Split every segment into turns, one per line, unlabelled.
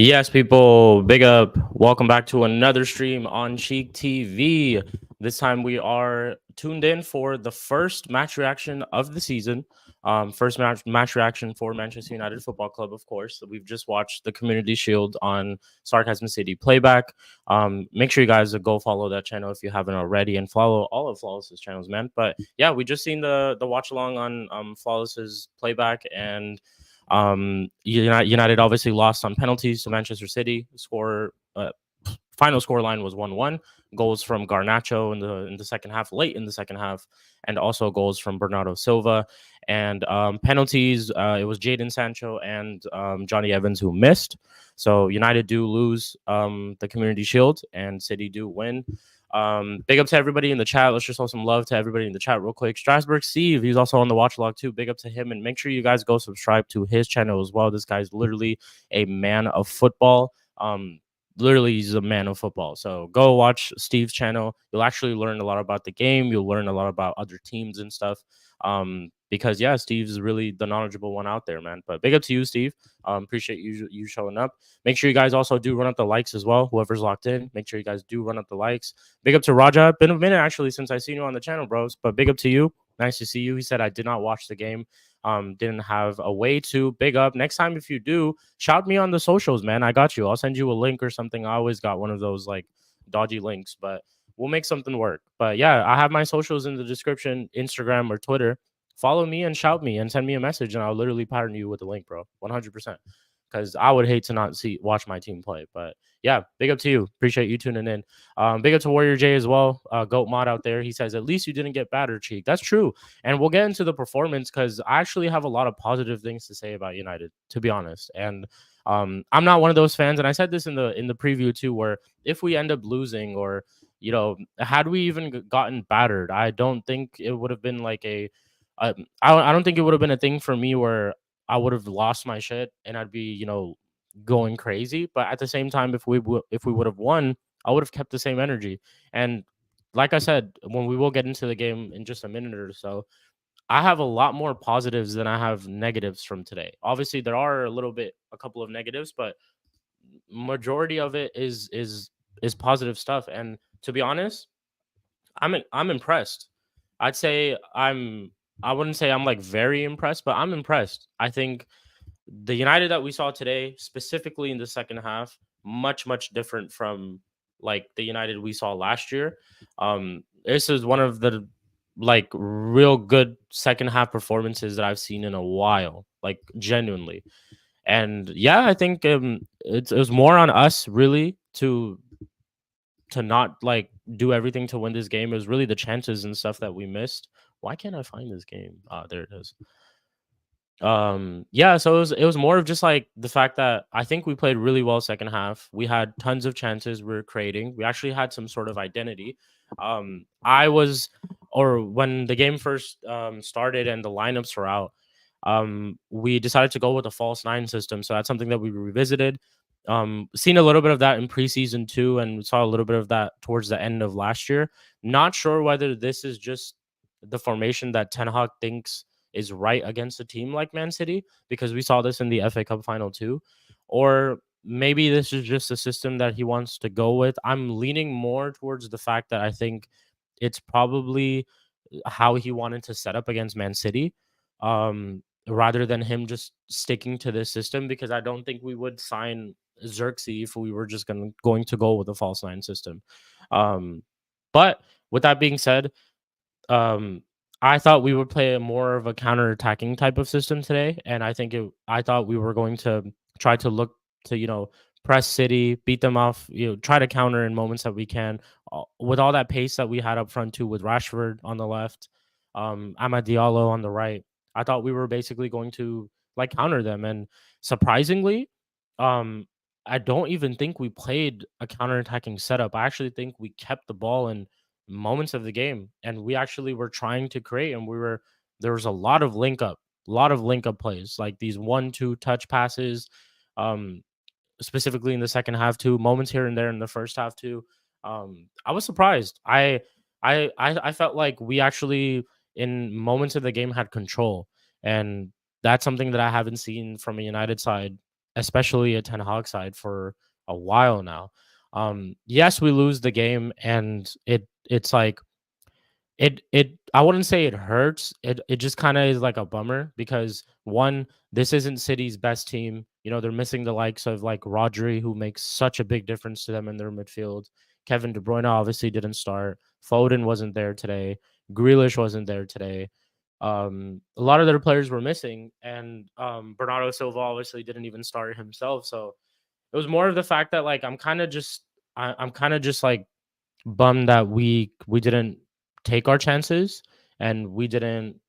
Yes, people, big up. Welcome back to another stream on Cheek TV. This time we are tuned in for the first match reaction of the season. First match reaction for Manchester United Football Club, of course. We've just watched the Community Shield on Sarcasm City Playback. Make sure you guys go follow that channel if you haven't already, and follow all of Flawless's channels, man. But yeah, we just seen the watch along on Flawless's Playback, and United obviously lost on penalties to Manchester City. Final score line was 1-1. Goals from Garnacho in the second half, late in the second half, and also goals from Bernardo Silva. And penalties, it was Jadon Sancho and Johnny Evans who missed. So United do lose the Community Shield, and City do win. Big up to everybody in the chat. Let's just show some love to everybody in the chat real quick. Strasbourg Steve, he's also on the watch log too. Big up to him, and make sure you guys go subscribe to his channel as well. This guy's literally a man of football. Literally, he's a man of football. So go watch Steve's channel. You'll actually learn a lot about the game. You'll learn a lot about other teams and stuff. Because yeah, Steve's really the knowledgeable one out there, man. But big up to you, Steve. Appreciate you showing up. Make sure you guys also do run up the likes as well. Whoever's locked in, make sure you guys do run up the likes. Big up to Raja. Been a minute actually since I seen you on the channel, bros. But big up to you. Nice to see you. He said I did not watch the game. Didn't have a way to. Big up. Next time, if you do, shout me on the socials, man. I got you. I'll send you a link or something. I always got one of those like dodgy links, but we'll make something work. But yeah, I have my socials in the description, Instagram or Twitter. Follow me and shout me and send me a message, and I'll literally pattern you with the link, bro. 100%. Because I would hate to not watch my team play. But yeah, big up to you. Appreciate you tuning in. Big up to Warrior J as well. Goat Mod out there. He says, at least you didn't get battered, Cheek. That's true. And we'll get into the performance because I actually have a lot of positive things to say about United, to be honest. And I'm not one of those fans, and I said this in the preview too, where if we end up losing, or had we even gotten battered, I don't think it would have been like I don't think it would have been a thing for me where I would have lost my shit and I'd be, going crazy. But at the same time, if we would have won, I would have kept the same energy. And like I said, when we will get into the game in just a minute or so, I have a lot more positives than I have negatives from today. Obviously, there are a couple of negatives, but majority of it is positive stuff. And to be honest, I'm impressed. I'd say I wouldn't say I'm like very impressed, but I'm impressed. I think the United that we saw today, specifically in the second half, much different from like the United we saw last year. This is one of the like real good second half performances that I've seen in a while, like genuinely. And yeah, I think it was more on us really to not like do everything to win this game. It was really the chances and stuff that we missed. Why can't I find this game? There it is. Yeah, so it was more of just like the fact that I think we played really well second half. We had tons of chances we were creating. We actually had some sort of identity. I was or when the game first started and the lineups were out, we decided to go with a false nine system. So that's something that we revisited. Seen a little bit of that in preseason too, and we saw a little bit of that towards the end of last year. Not sure whether this is just the formation that Ten Hag thinks is right against a team like Man City, because we saw this in the FA Cup final too, or maybe this is just a system that he wants to go with. I'm leaning more towards the fact that I think it's probably how he wanted to set up against Man City, rather than him just sticking to this system, because I don't think we would sign Xerxes if we were just going to go with a false nine system. But with that being said, um, I thought we would play a more of a counter-attacking type of system today, and I thought we were going to try to look to press City, beat them off, try to counter in moments that we can, with all that pace that we had up front too, with Rashford on the left, Amad Diallo on the right. I thought we were basically going to like counter them, and surprisingly, um, I don't even think we played a counter-attacking setup. I actually think we kept the ball in moments of the game, and we actually were trying to create, and there was a lot of link up plays, like these 1-2 touch passes, um specifically in the second half too, moments here and there in the first half too. I was surprised. I felt like we actually in moments of the game had control, and that's something that I haven't seen from a United side especially a Ten Hag side for a while now. Yes, we lose the game, and it's like it I wouldn't say it hurts. It just kind of is like a bummer because one, this isn't City's best team. You know, they're missing the likes of like Rodri, who makes such a big difference to them in their midfield. Kevin De Bruyne obviously didn't start. Foden wasn't there today. Grealish wasn't there today. A lot of their players were missing, and Bernardo Silva obviously didn't even start himself. So it was more of the fact that like I'm kind of just like bummed that we didn't take our chances and we didn't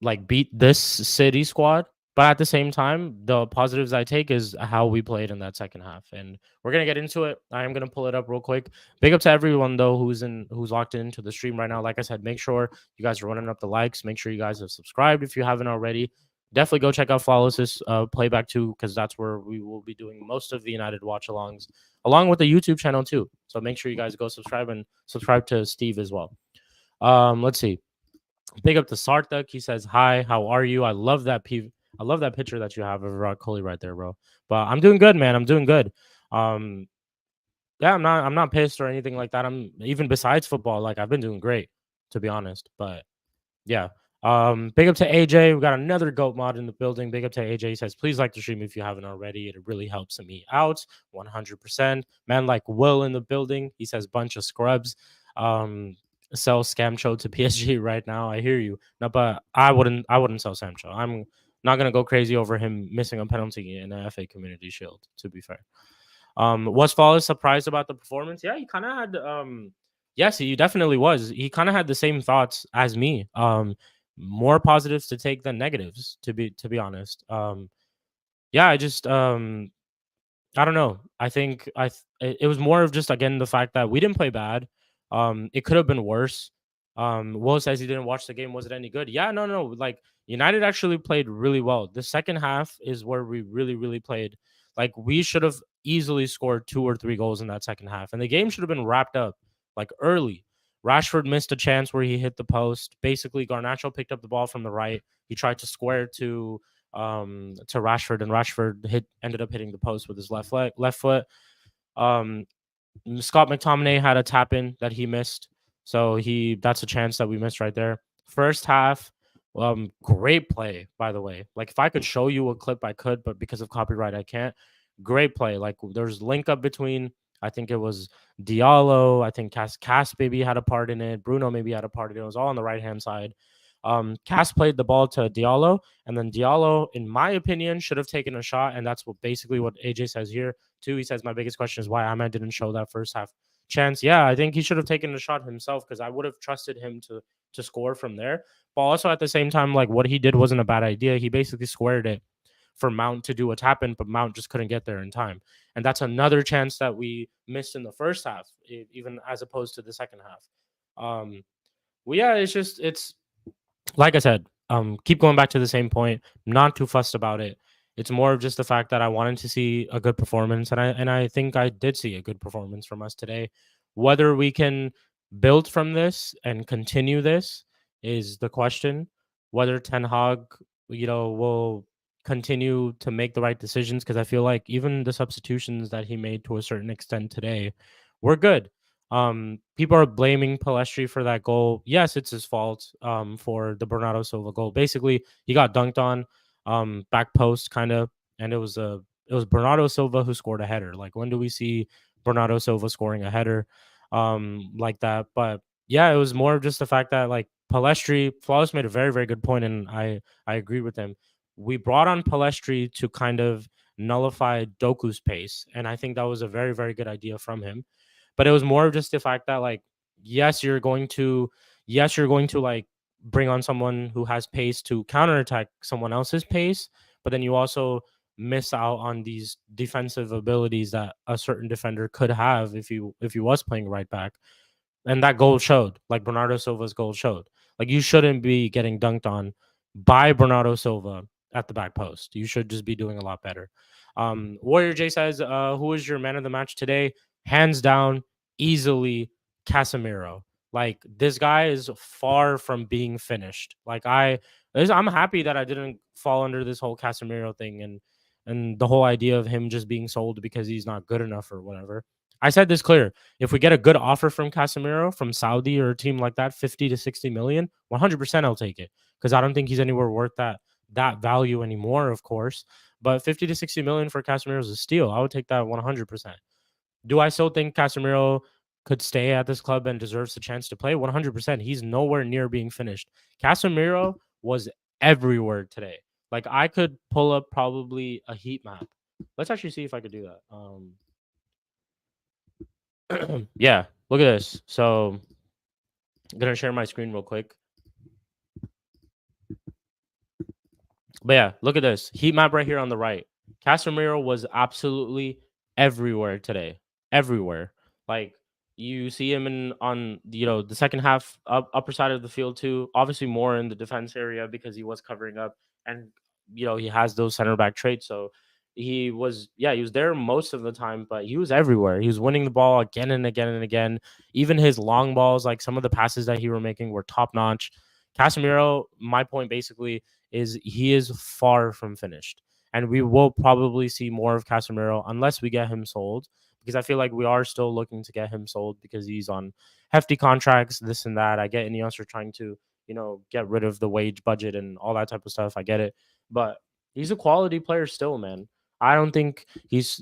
like beat this City squad. But at the same time, the positives I take is how we played in that second half, and we're gonna get into it. I am gonna pull it up real quick. Big up to everyone though who's locked into the stream right now. Like I said, make sure you guys are running up the likes. Make sure you guys have subscribed if you haven't already. Definitely go check out Flawless's playback too, because that's where we will be doing most of the United watch alongs, along with the YouTube channel too. So make sure you guys go subscribe and subscribe to Steve as well. Let's see. Big up to Sarthak. He says, "Hi, how are you? I love that I love that picture that you have of Rod Coley right there, bro. But I'm doing good, man. I'm doing good. Um, yeah, I'm not pissed or anything like that. I'm even besides football, like I've been doing great, to be honest. But yeah. Big up to AJ. We got another GOAT mod in the building. Big up to AJ. He says, please like the stream if you haven't already. It really helps me out. 100%. Man like Will in the building. He says, bunch of scrubs. Um, sell Scamcho to PSG right now. I hear you. No, but I wouldn't sell Scamcho. I'm not gonna go crazy over him missing a penalty in the FA Community Shield, to be fair. Was Flawless surprised about the performance? Yeah, he kind of had yes, he definitely was. He kind of had the same thoughts as me. More positives to take than negatives, to be honest. Yeah, I don't know. I think it was more of just again the fact that we didn't play bad. It could have been worse. Will says he didn't watch the game. Was it any good? Yeah, no. Like United actually played really well. The second half is where we really played. Like we should have easily scored 2 or 3 goals in that second half, and the game should have been wrapped up like early. Rashford missed a chance where he hit the post. Basically, Garnacho picked up the ball from the right. He tried to square to Rashford, and Rashford ended up hitting the post with his left foot. Um, Scott McTominay had a tap in that he missed, so that's a chance that we missed right there. First half, great play by the way. Like if I could show you a clip, I could, but because of copyright, I can't. Great play. Like there's link up between. I think it was Diallo. I think Cass maybe had a part in it. Bruno maybe had a part in it. It was all on the right hand side. Cass played the ball to Diallo, and then Diallo, in my opinion, should have taken a shot, and that's basically what AJ says here too. He says my biggest question is why Ahmed didn't show that first half chance. Yeah, I think he should have taken a shot himself because I would have trusted him to score from there. But also at the same time, like what he did wasn't a bad idea. He basically squared it for Mount to do a tap in, but Mount just couldn't get there in time. And that's another chance that we missed in the first half, even as opposed to the second half. Well, yeah, it's like I said, keep going back to the same point. Not too fussed about it. It's more of just the fact that I wanted to see a good performance, and I think I did see a good performance from us today. Whether we can build from this and continue this is the question. Whether Ten Hag, will continue to make the right decisions, because I feel like even the substitutions that he made to a certain extent today were good. People are blaming Palestri for that goal. Yes, it's his fault. For the Bernardo Silva goal. Basically, he got dunked on, back post kind of, and it was Bernardo Silva who scored a header. Like when do we see Bernardo Silva scoring a header, like that? But yeah, it was more of just the fact that like Palestri, Flawless made a very good point, and I agree with him. We brought on Palestri to kind of nullify Doku's pace, and I think that was a very good idea from him. But it was more of just the fact that like yes you're going to like bring on someone who has pace to counterattack someone else's pace, but then you also miss out on these defensive abilities that a certain defender could have if he was playing right back. And that goal showed, like Bernardo Silva's goal showed. Like you shouldn't be getting dunked on by Bernardo Silva at the back post. You should just be doing a lot better. Warrior J says, who is your man of the match today? Hands down, easily Casemiro. Like this guy is far from being finished. I'm happy that I didn't fall under this whole Casemiro thing, and and the whole idea of him just being sold because he's not good enough or whatever. I said this clear. If we get a good offer from Casemiro from Saudi or a team like that, 50 to 60 million, 100% I'll take it because I don't think he's anywhere worth that value anymore, of course. But 50 to 60 million for Casemiro is a steal. I would take that 100%. Do I still think Casemiro could stay at this club and deserves a chance to play? 100%. He's nowhere near being finished. Casemiro was everywhere today. Like I could pull up probably a heat map. Let's actually see if I could do that. Yeah, look at this. So I'm gonna share my screen real quick. But yeah, look at this heat map right here on the right. Casemiro was absolutely everywhere today, everywhere. Like you see him in on the second half upper side of the field too. Obviously more in the defense area because he was covering up, and he has those center back traits. So he was there most of the time, but he was everywhere. He was winning the ball again and again and again. Even his long balls, like some of the passes that he were making, were top notch. Casemiro, my point basically is he is far from finished. And we will probably see more of Casemiro unless we get him sold, because I feel like we are still looking to get him sold because he's on hefty contracts, this and that. I get Ineos are trying to, get rid of the wage budget and all that type of stuff. I get it. But he's a quality player still, man. I don't think he's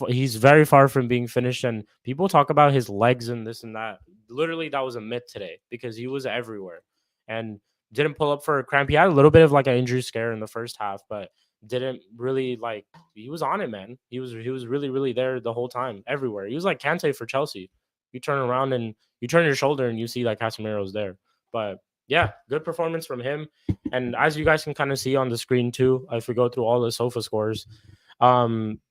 very far from being finished. And people talk about his legs and this and that. Literally, that was a myth today because he was everywhere. And didn't pull up for a cramp. He had a little bit of like an injury scare in the first half, but didn't really like he was on it, man. He was really, really there the whole time, everywhere. He was like Kante for Chelsea. You turn around and you turn your shoulder and you see like Casemiro's there. But yeah, good performance from him. And as you guys can kind of see on the screen too, if we go through all the sofa scores,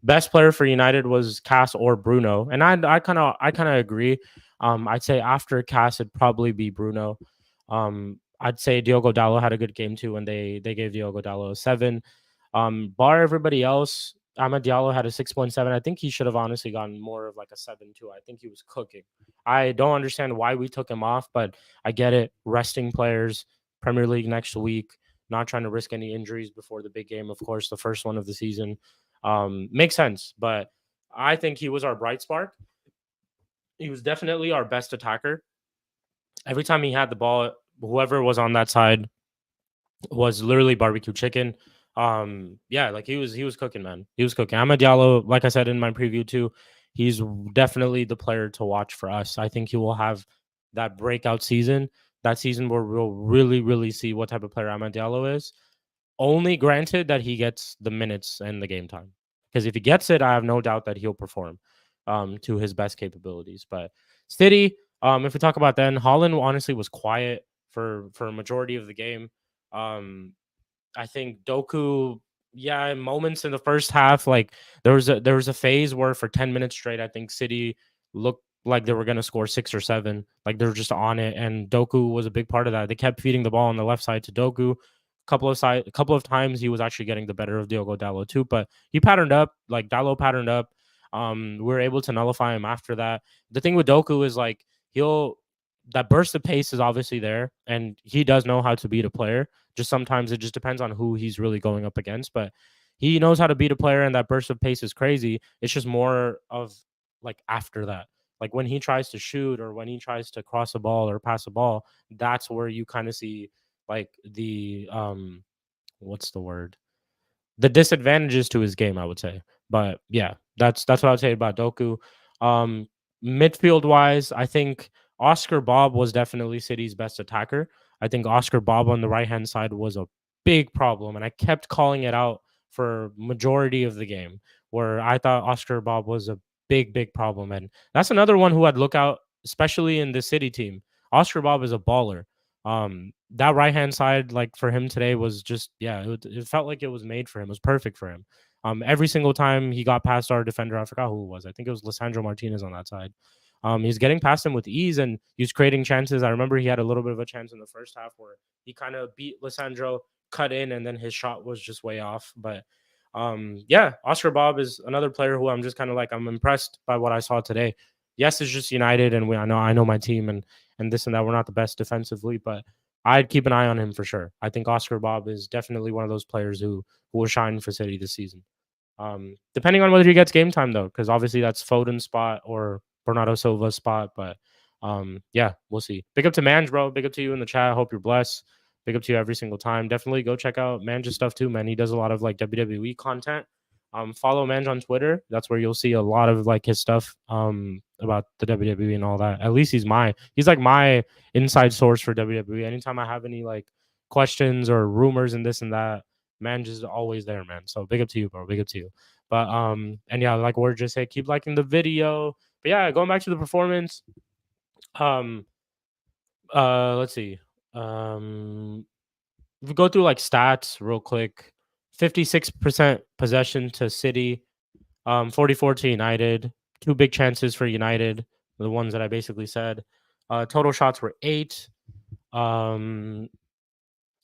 best player for United was Cass or Bruno. And I kind of agree. I'd say after Cass it'd probably be Bruno. I'd say Diogo Dalot had a good game too, and they gave Diogo Dalot a 7. Bar everybody else, Amad Diallo had a 6.7. I think he should have honestly gotten more of like a 7 too. I think he was cooking. I don't understand why we took him off, but I get it. Resting players, Premier League next week, not trying to risk any injuries before the big game, of course, the first one of the season. Makes sense, but I think he was our bright spark. He was definitely our best attacker. Every time he had the ball, whoever was on that side was literally barbecue chicken. Yeah, like he was cooking, man. He was cooking. Amad Diallo, like I said in my preview too, he's definitely the player to watch for us. I think he will have that breakout season. That season where we'll really, really see what type of player Amad Diallo is. Only granted that he gets the minutes and the game time. Because if he gets it, I have no doubt that he'll perform to his best capabilities. But City, if we talk about then, Holland honestly was quiet for a majority of the game. Um, I think Doku, yeah, in moments in the first half, like there was a phase where for 10 minutes straight, I think City looked like they were gonna score 6 or 7. Like they were just on it, and Doku was a big part of that. They kept feeding the ball on the left side to Doku. A couple of times he was actually getting the better of Diogo Dalot too, but he patterned up, like Dalot patterned up. We were able to nullify him after that. The thing with Doku is like he'll that burst of pace is obviously there, and he does know how to beat a player. Just sometimes it just depends on who he's really going up against, but he knows how to beat a player, and that burst of pace is crazy. It's just more of like after that, like when he tries to shoot or when he tries to cross a ball or pass a ball, that's where you kind of see like the what's the word? The disadvantages to his game, I would say. But yeah, that's what I would say about Doku. Um, Midfield wise, I think Oscar Bob was definitely City's best attacker. I think Oscar Bob on the right hand side was a big problem, and I kept calling it out for majority of the game, where I thought Oscar Bob was a big problem, and that's another one who I'd look out, especially in the City team. Oscar Bob is a baller. That right hand side, like for him today, was just it felt like it was made for him. It was perfect for him. Every single time he got past our defender, I forgot who it was. I think it was Lisandro Martinez on that side. He's getting past him with ease and he's creating chances. I remember he had a little bit of a chance in the first half where he kind of beat Lisandro, cut in, and then his shot was just way off. But yeah, Oscar Bob is another player who I'm just kind of like I'm impressed by what I saw today. Yes, it's just United, and I know my team and this and that. We're not the best defensively, but I'd keep an eye on him for sure. I think Oscar Bob is definitely one of those players who will shine for City this season. Depending on whether he gets game time though, because obviously that's Foden's spot or Bernardo Silva's spot. But yeah, we'll see. Big up to Manj, bro. Big up to you in the chat. Hope you're blessed. Big up to you every single time. Definitely go check out Manj's stuff too, man. He does a lot of like WWE content. Follow Manj on Twitter. That's where you'll see a lot of like his stuff about the WWE and all that. At least he's like my inside source for WWE. Anytime I have any like questions or rumors and this and that, Manj is always there, man. So big up to you, bro. Big up to you. But and yeah, like we're just saying, keep liking the video. But yeah, going back to the performance. Let's see. If we go through like stats real quick, 56% possession to City, 44 to United, 2 big chances for United, the ones that I basically said. Total shots were 8.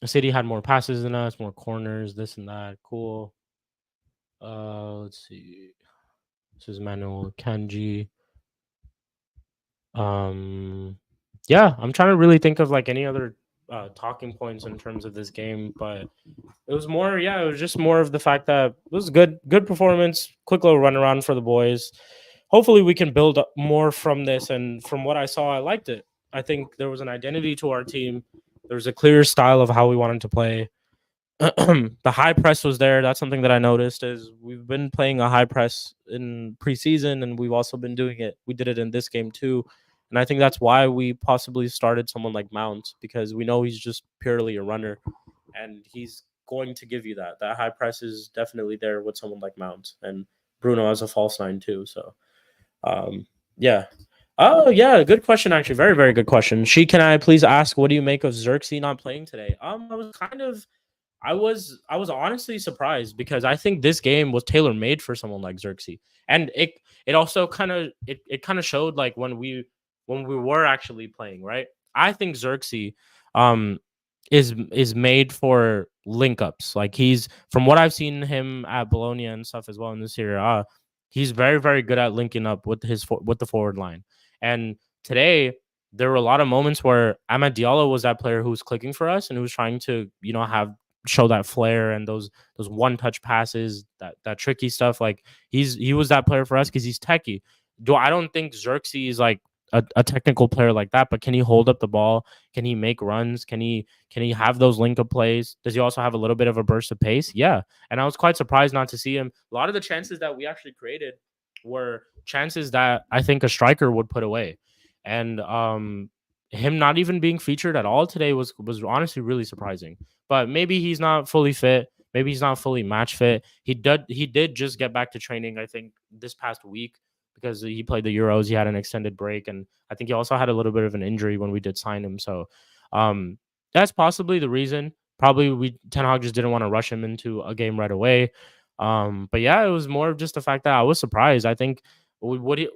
City had more passes than us, more corners, this and that. Cool. Let's see. This is Manuel Kanji. Yeah, I'm trying to really think of like any other talking points in terms of this game, but it was more, yeah, it was just more of the fact that it was good performance, quick little run around for the boys. Hopefully we can build up more from this, and from what I saw, I liked it. I think there was an identity to our team. There was a clear style of how we wanted to play. The high press was there. That's something that I noticed is we've been playing a high press in preseason, and we've also been doing it. We did it in this game too. And I think that's why we possibly started someone like Mount, because we know he's just purely a runner and he's going to give you that. That high press is definitely there with someone like Mount, and Bruno as a false nine too. So yeah. Oh yeah, good question actually. Very, very good question. Can I please ask, what do you make of Xerxes not playing today? I was honestly surprised, because I think this game was tailor made for someone like Xerxes, and it also kind of showed like when we were actually playing, right? I think Xerxes is made for link ups. Like, he's, from what I've seen him at Bologna and stuff as well in the Serie A, he's very, very good at linking up with with the forward line. And today there were a lot of moments where Amad Diallo was that player who was clicking for us and who was trying to, have show that flair and those one touch passes, that tricky stuff. Like, he was that player for us because he's techie. I don't think Xerxes is like a technical player like that, but can he hold up the ball? Can he make runs? Can he have those link up plays? Does he also have a little bit of a burst of pace? Yeah. And I was quite surprised not to see him. A lot of the chances that we actually created were chances that I think a striker would put away. And him not even being featured at all today was honestly really surprising. But maybe he's not fully fit. Maybe he's not fully match fit. He did just get back to training, I think, this past week, because he played the Euros. He had an extended break, and I think he also had a little bit of an injury when we did sign him. So that's possibly the reason. Probably Ten Hag just didn't want to rush him into a game right away. But yeah, it was more of just the fact that I was surprised. I think would it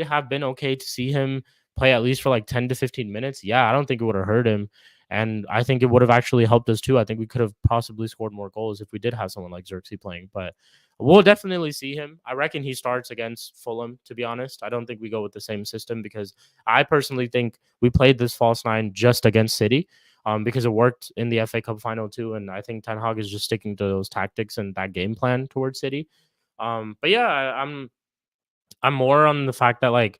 have been okay to see him play at least for like 10 to 15 minutes? Yeah, I don't think it would have hurt him. And I think it would have actually helped us too. I think we could have possibly scored more goals if we did have someone like Xerxes playing. But we'll definitely see him. I reckon he starts against Fulham, to be honest. I don't think we go with the same system, because I personally think we played this false nine just against City, because it worked in the FA Cup final too. And I think Ten Hag is just sticking to those tactics and that game plan towards City. But yeah, I'm more on the fact that, like,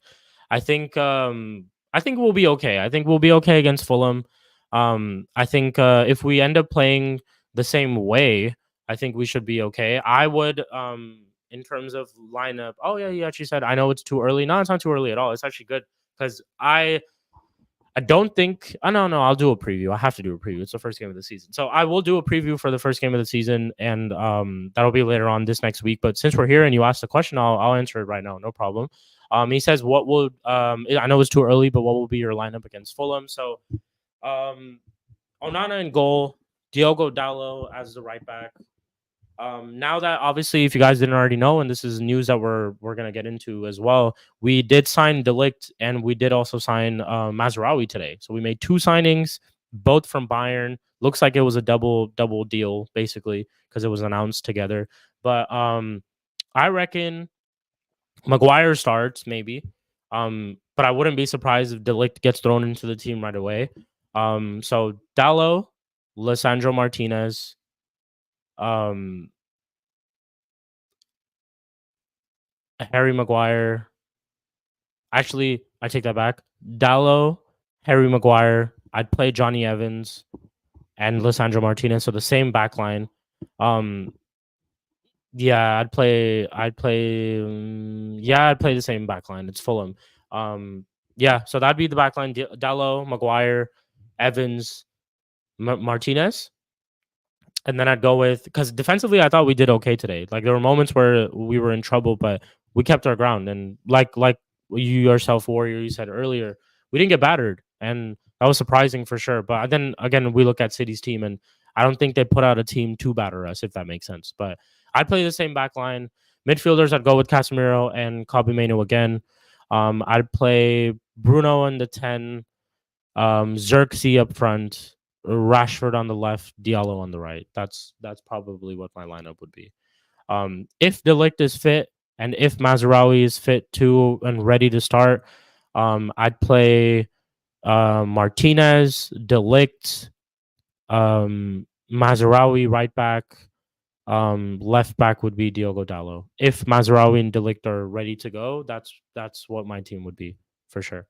I think we'll be okay. I think we'll be okay against Fulham. I think if we end up playing the same way, I think we should be okay. I would in terms of lineup. Oh yeah, you actually said, I know it's too early. No, it's not too early at all. It's actually good, because I don't think. Oh, no, I'll do a preview. I have to do a preview. It's the first game of the season, so I will do a preview for the first game of the season, and that'll be later on this next week. But since we're here and you asked the question, I'll answer it right now. No problem. He says, "What will I know it's too early, but what will be your lineup against Fulham?" So, Onana in goal, Diogo Dalot as the right back. Now that, obviously, if you guys didn't already know, and this is news that we're gonna get into as well, we did sign De Ligt, and we did also sign Mazraoui today. So we made 2 signings, both from Bayern. Looks like it was a double deal, basically, because it was announced together. But I reckon Maguire starts, maybe. But I wouldn't be surprised if De Ligt gets thrown into the team right away. So Dalot, Lisandro Martinez, Um, Harry Maguire. Actually, I take that back. Dallo, Harry Maguire. I'd play Johnny Evans and Lisandro Martinez, so the same back line. Um, yeah, I'd play the same back line. It's Fulham. Yeah, so that'd be the back line. Dallo, Maguire, Evans, Martinez. And then I'd go with, because defensively I thought we did okay today. Like there were moments where we were in trouble, but we kept our ground. And like you yourself, Warrior, you said earlier, we didn't get battered, and that was surprising for sure. But then again, we look at City's team, and I don't think they put out a team to batter us, if that makes sense. But I'd play the same back line. Midfielders, I'd go with Casemiro and Kobe Mainoo again. I'd play Bruno in the 10, Xerxes up front, Rashford on the left, Diallo on the right. That's probably what my lineup would be. If Delict is fit and if Mazraoui is fit too and ready to start, I'd play Martinez, Delict, Mazraoui right back. Left back would be Diogo Dallo. If Mazraoui and Delict are ready to go, that's what my team would be for sure.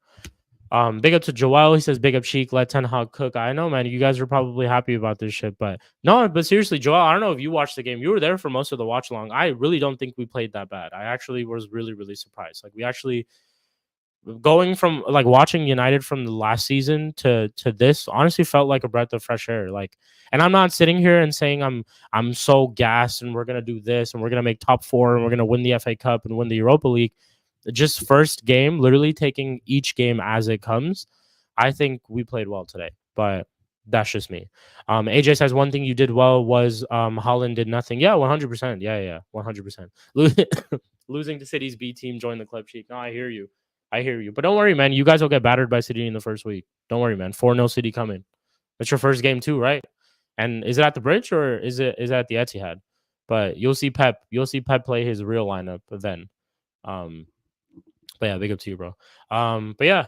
Big up to Joel. He says, "Big up Sheik. Let Ten Hag cook." I know, man. You guys are probably happy about this shit, but no. But seriously, Joel, I don't know if you watched the game. You were there for most of the watch along. I really don't think we played that bad. I actually was really, really surprised. Like we actually going from like watching United from the last season to this honestly felt like a breath of fresh air. Like, and I'm not sitting here and saying I'm so gassed and we're gonna do this and we're gonna make top four and we're gonna win the FA Cup and win the Europa League. Just first game, literally taking each game as it comes. I think we played well today, but that's just me. AJ says one thing you did well was Holland did nothing. Yeah, 100%. Yeah, 100%. Losing to City's B team, join the club, Cheek. No, I hear you. I hear you. But don't worry, man. You guys will get battered by City in the first week. Don't worry, man. 4-0 City coming. That's your first game too, right? And is it at the bridge or is it at the Etihad? But you'll see Pep. You'll see Pep play his real lineup then. But yeah, big up to you, bro. But yeah,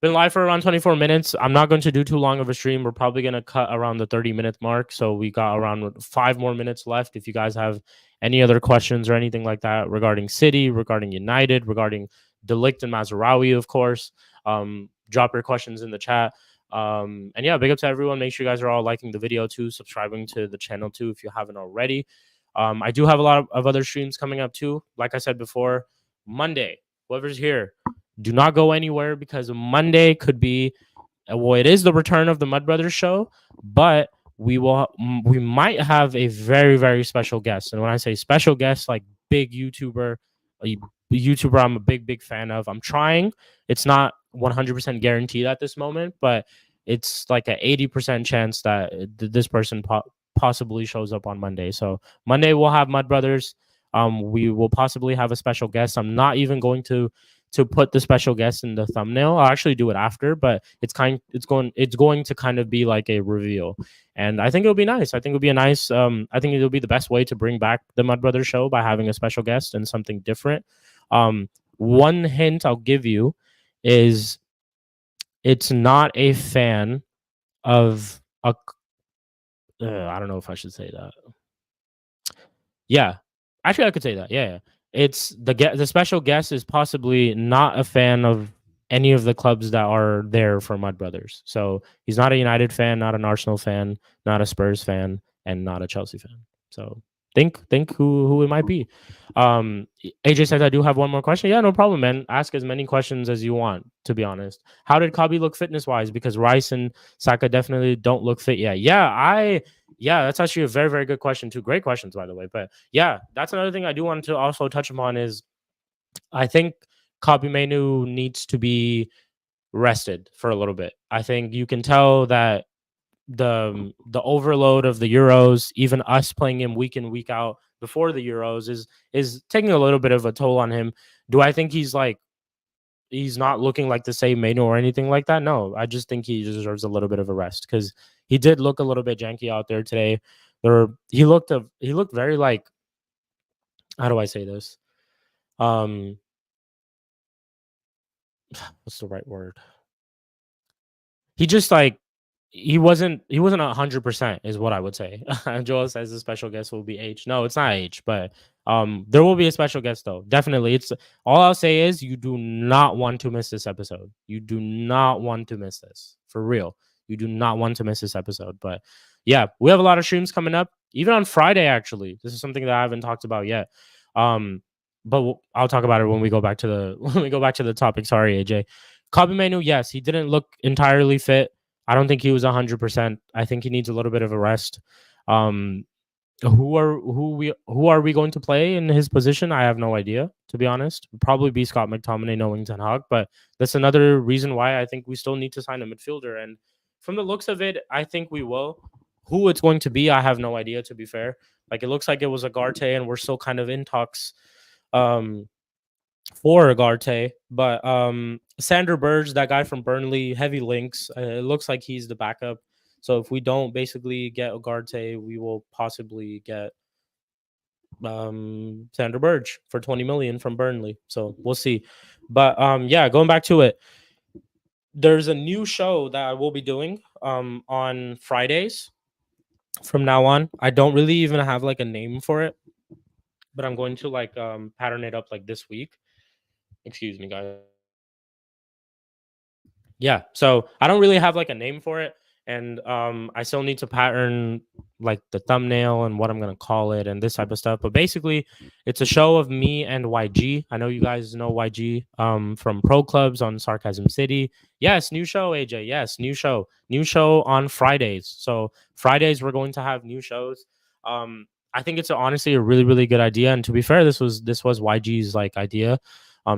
been live for around 24 minutes. I'm not going to do too long of a stream. We're probably going to cut around the 30-minute mark. So we got around 5 more minutes left. If you guys have any other questions or anything like that regarding City, regarding United, regarding Delict and Mazraoui, of course, drop your questions in the chat. And yeah, big up to everyone. Make sure you guys are all liking the video too, subscribing to the channel too if you haven't already. I do have a lot of other streams coming up too. Like I said before, Monday, whoever's here, do not go anywhere because Monday could be, well, it is the return of the Mud Brothers show, but we might have a very, very special guest. And when I say special guest, like big YouTuber, a YouTuber I'm a big, big fan of. I'm trying. It's not 100% guaranteed at this moment, but it's like an 80% chance that this person possibly shows up on Monday. So Monday we'll have Mud Brothers. We will possibly have a special guest. I'm not even going to put the special guest in the thumbnail. I'll actually do it after, but it's going to kind of be like a reveal. And I think it'll be nice. I think it'll be a nice I think it'll be the best way to bring back the Mud Brothers show by having a special guest and something different. One hint I'll give you is it's not a fan of a I don't know if I should say that. Yeah. Actually, I could say that. Yeah. It's the special guest is possibly not a fan of any of the clubs that are there for Mud Brothers. So he's not a United fan, not an Arsenal fan, not a Spurs fan, and not a Chelsea fan. So think who it might be. AJ says I do have one more question. Yeah, no problem, man. Ask as many questions as you want, to be honest. How did Kabi look fitness wise? Because Rice and Saka definitely don't look fit yet. Yeah, that's actually a very, very good question too. Great questions, by the way. But yeah, that's another thing I do want to also touch upon is I think Kobe Mainoo needs to be rested for a little bit. I think you can tell that the overload of the Euros, even us playing him week in, week out before the Euros is taking a little bit of a toll on him. Do I think he's not looking like the same Mainoo or anything like that? No, I just think he deserves a little bit of a rest because he did look a little bit janky out there today. He looked very like, how do I say this? What's the right word? He just like he wasn't 100% is what I would say. Joel says the special guest will be H. No, it's not H, but there will be a special guest though. Definitely. It's all I'll say is you do not want to miss this episode. You do not want to miss this. For real. You do not want to miss this episode. But yeah, we have a lot of streams coming up. Even on Friday, actually. This is something that I haven't talked about yet. But I'll talk about it when we go back to the when we go back to the topic. Sorry, AJ. Kobe Manu, yes, he didn't look entirely fit. I don't think he was 100%. I think he needs a little bit of a rest. Um, who are we going to play in his position? I have no idea, to be honest. Probably be Scott McTominay knowing Ten Hag, but that's another reason why I think we still need to sign a midfielder. And from the looks of it, I think we will. Who it's going to be, I have no idea, to be fair. Like it looks like it was Agarte, and we're still kind of in talks um for Agarte, but Sander Burge, that guy from Burnley, heavy links. It looks like he's the backup. So if we don't basically get Agarte, we will possibly get Sander Burge for 20 million from Burnley. So we'll see. But yeah, going back to it, there's a new show that I will be doing on Fridays from now on. I don't really even have like a name for it, but I'm going to like pattern it up like this week. Excuse me, guys. Yeah, so I don't really have like a name for it, and I still need to pattern like the thumbnail and what I'm gonna call it and this type of stuff. But basically, it's a show of me and YG. I know you guys know YG from Pro Clubs on Sarcasm City. Yes, new show, AJ. Yes, new show on Fridays. So Fridays we're going to have new shows. I think it's honestly a really good idea. And to be fair, this was YG's like idea.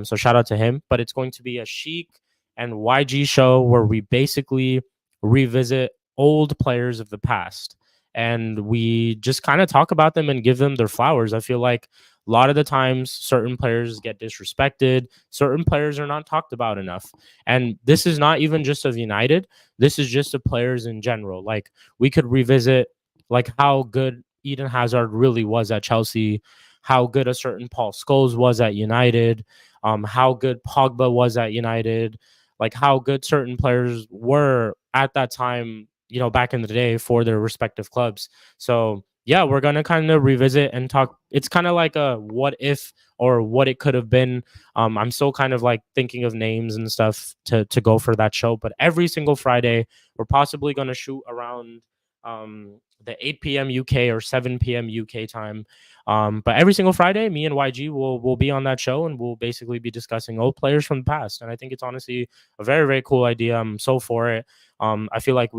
So shout out to him. But it's going to be a chic and YG show where we basically revisit old players of the past and we just kind of talk about them and give them their flowers. I feel like a lot of the times certain players get disrespected, certain players are not talked about enough. And this is not even just of United, this is just of players in general. Like we could revisit like how good Eden Hazard really was at Chelsea, how good a certain Paul Scholes was at United, how good Pogba was at United, like how good certain players were at that time, back in the day for their respective clubs. So yeah, we're gonna kind of revisit and talk. It's kind of like a what if or what it could have been. I'm still kind of like thinking of names and stuff to go for that show. But every single Friday, we're possibly gonna shoot around the 8 p.m. UK or 7 p.m. UK time. But every single Friday, me and YG will be on that show and we'll basically be discussing old players from the past. And I think it's honestly a very cool idea. I'm so for it. I feel like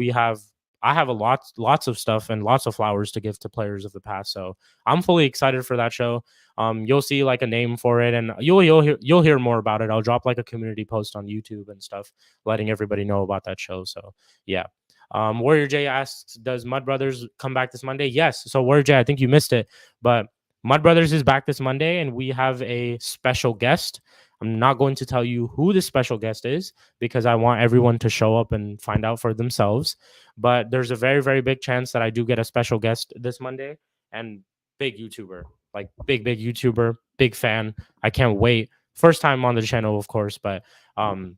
I have a lots of stuff and lots of flowers to give to players of the past. So I'm fully excited for that show. You'll see like a name for it, and you'll hear more about it. I'll drop like a community post on YouTube and stuff, letting everybody know about that show. So yeah. Warrior J asks, does Mud Brothers come back this Monday? Yes. So Warrior J, I think you missed it, but Mud Brothers is back this Monday, and we have a special guest. I'm not going to tell you who the special guest is because I want everyone to show up and find out for themselves. But there's a very big chance that I do get a special guest this Monday, and big YouTuber, like big YouTuber, big fan. I can't wait. First time on the channel, of course, but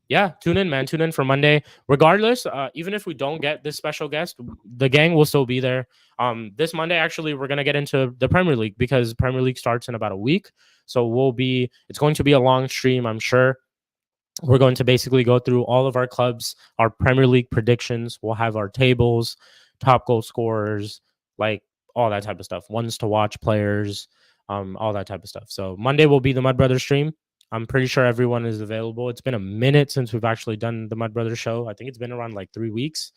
yeah, tune in, man. Tune in for Monday. Regardless, even if we don't get this special guest, the gang will still be there. This Monday, actually, we're gonna get into the Premier League because Premier League starts in about a week. So it's going to be a long stream, I'm sure. We're going to basically go through all of our clubs, our Premier League predictions. We'll have our tables, top goal scorers, like all that type of stuff, ones to watch players, all that type of stuff. So Monday will be the Mud Brothers stream. I'm pretty sure everyone is available. It's been a minute since we've actually done the Mud Brothers show. I think it's been around like 3 weeks.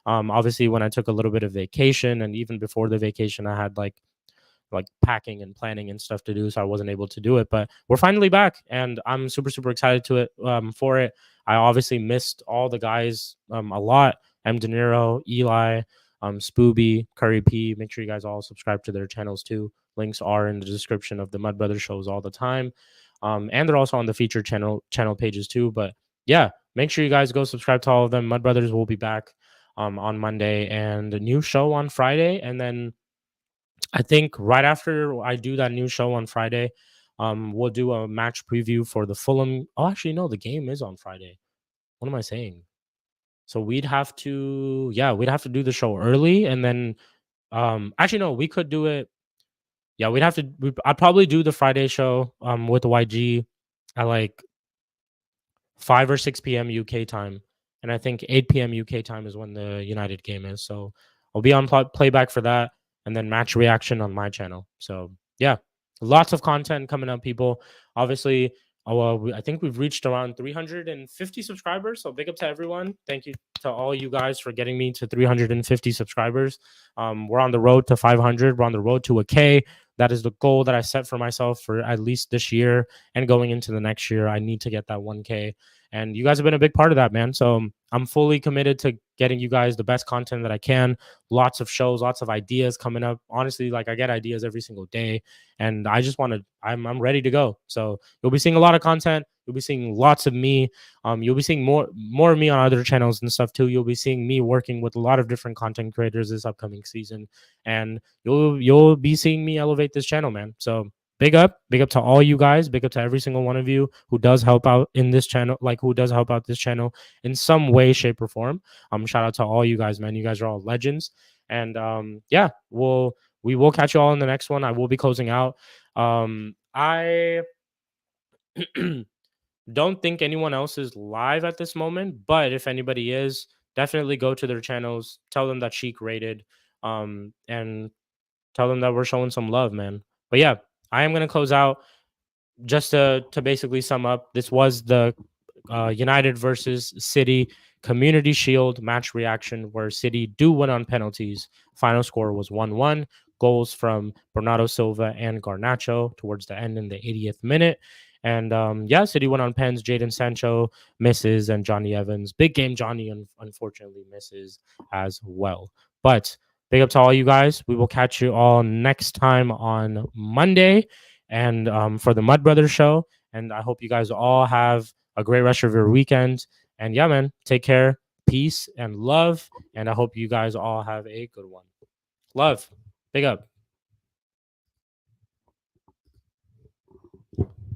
Obviously, when I took a little bit of vacation, and even before the vacation, I had like packing and planning and stuff to do, so I wasn't able to do it. But we're finally back, and I'm super excited to it for it. I obviously missed all the guys a lot. M. De Niro, Eli, Spooby, Curry P. Make sure you guys all subscribe to their channels too. Links are in the description of the Mud Brothers shows all the time. And they're also on the featured channel pages too. But yeah, make sure you guys go subscribe to all of them. Mud Brothers will be back on Monday, and a new show on Friday. And then I think right after I do that new show on Friday, we'll do a match preview for the Fulham. Oh, actually, no, the game is on Friday. What am I saying? So we'd have to, we'd have to do the show early, and then actually no, we could do it. Yeah, I'd probably do the Friday show with the YG at like 5 or 6 p.m. UK time, and I think 8 p.m. UK time is when the United game is. So I'll be on playback for that, and then match reaction on my channel. So yeah, lots of content coming up, people. Obviously, I think we've reached around 350 subscribers. So big up to everyone. Thank you to all you guys for getting me to 350 subscribers. We're on the road to 500. We're on the road to a K. That is the goal that I set for myself for at least this year and going into the next year. I need to get that 1K. And you guys have been a big part of that, man. So I'm fully committed to getting you guys the best content that I can. Lots of shows, lots of ideas coming up. Honestly, like I get ideas every single day, and I just want to. I'm ready to go. So you'll be seeing a lot of content. You'll be seeing lots of me. You'll be seeing more of me on other channels and stuff too. You'll be seeing me working with a lot of different content creators this upcoming season, and you'll be seeing me elevate this channel, man. So big up to all you guys, big up to every single one of you who does help out in this channel, like who does help out this channel in some way, shape, or form. Shout out to all you guys, man. You guys are all legends. And yeah, we will catch you all in the next one. I will be closing out. I don't think anyone else is live at this moment, but if anybody is, definitely go to their channels, tell them that Sheik rated, and tell them that we're showing some love, man. But yeah, I am gonna close out. Just to basically sum up, this was the United versus City Community Shield match reaction where City do win on penalties. Final score was 1-1. Goals from Bernardo Silva and Garnacho towards the end in the 80th minute. And yeah, City went on pens. Jadon Sancho misses, and Johnny Evans, big game Johnny, unfortunately misses as well. But big up to all you guys. We will catch you all next time on Monday, and for the Mud Brothers show. And I hope you guys all have a great rest of your weekend. And yeah, man, take care, peace, and love. And I hope you guys all have a good one. Love. Big up.